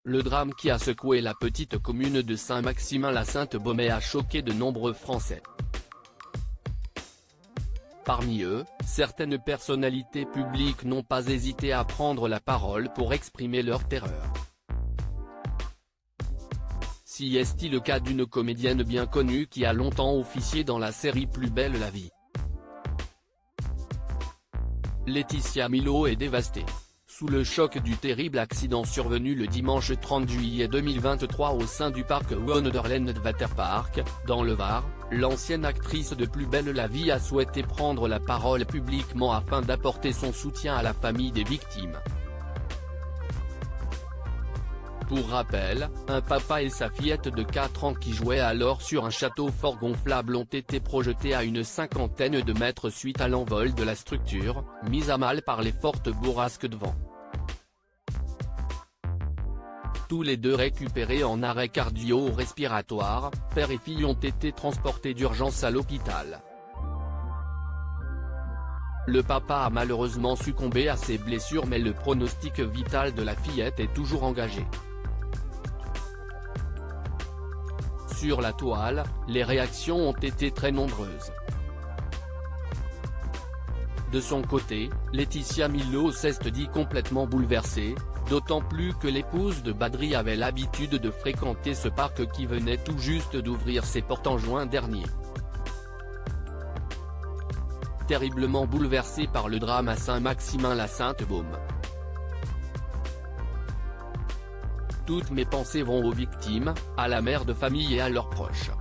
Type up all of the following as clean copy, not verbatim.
Le drame qui a secoué la petite commune de Saint-Maximin-la-Sainte-Baume a choqué de nombreux Français. Parmi eux, certaines personnalités publiques n'ont pas hésité à prendre la parole pour exprimer leur terreur. Si est-il le cas d'une comédienne bien connue qui a longtemps officié dans la série Plus belle la vie. Laetitia Milhaud est dévastée. Sous le choc du terrible accident survenu le dimanche 30 juillet 2023 au sein du parc Wonderland Waterpark, dans le Var, l'ancienne actrice de Plus belle la vie a souhaité prendre la parole publiquement afin d'apporter son soutien à la famille des victimes. Pour rappel, un papa et sa fillette de 4 ans qui jouaient alors sur un château fort gonflable ont été projetés à une cinquantaine de mètres suite à l'envol de la structure, mise à mal par les fortes bourrasques de vent. Tous les deux récupérés en arrêt cardio-respiratoire, père et fille ont été transportés d'urgence à l'hôpital. Le papa a malheureusement succombé à ses blessures mais le pronostic vital de la fillette est toujours engagé. Sur la toile, les réactions ont été très nombreuses. De son côté, Laetitia Milhaud s'est dit complètement bouleversée, d'autant plus que l'épouse de Badri avait l'habitude de fréquenter ce parc qui venait tout juste d'ouvrir ses portes en juin dernier. Terriblement bouleversée par le drame à Saint-Maximin-la-Sainte-Baume. Toutes mes pensées vont aux victimes, à la mère de famille et à leurs proches.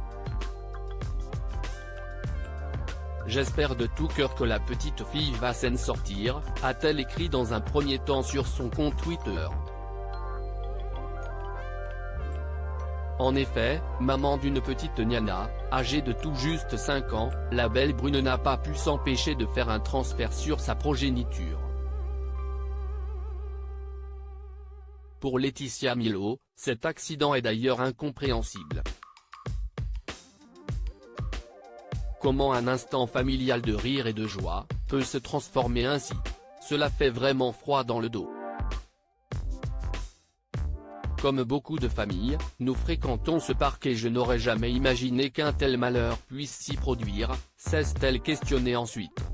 J'espère de tout cœur que la petite fille va s'en sortir, a-t-elle écrit dans un premier temps sur son compte Twitter. En effet, maman d'une petite Niana, âgée de tout juste 5 ans, la belle brune n'a pas pu s'empêcher de faire un transfert sur sa progéniture. Pour Laetitia Milhaud, cet accident est d'ailleurs incompréhensible. Comment un instant familial de rire et de joie peut se transformer ainsi? Cela fait vraiment froid dans le dos. Comme beaucoup de familles, nous fréquentons ce parc et je n'aurais jamais imaginé qu'un tel malheur puisse s'y produire, s'est-elle questionnée ensuite.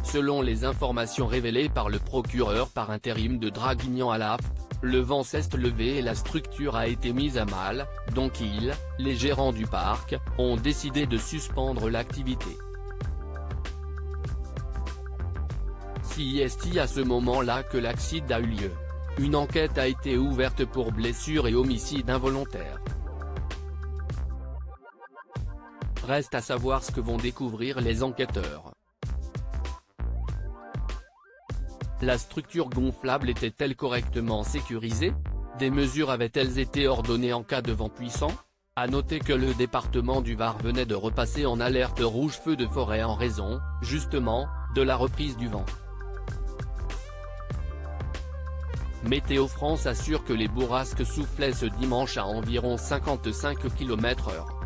Selon les informations révélées par le procureur par intérim de Draguignan-Alaft, le vent s'est levé et la structure a été mise à mal, donc les gérants du parc, ont décidé de suspendre l'activité. C'est à ce moment-là que l'accident a eu lieu. Une enquête a été ouverte pour blessure et homicide involontaire. Reste à savoir ce que vont découvrir les enquêteurs. La structure gonflable était-elle correctement sécurisée? Des mesures avaient-elles été ordonnées en cas de vent puissant? À noter que le département du Var venait de repasser en alerte rouge feu de forêt en raison, justement, de la reprise du vent. Météo France assure que les bourrasques soufflaient ce dimanche à environ 55 km/h.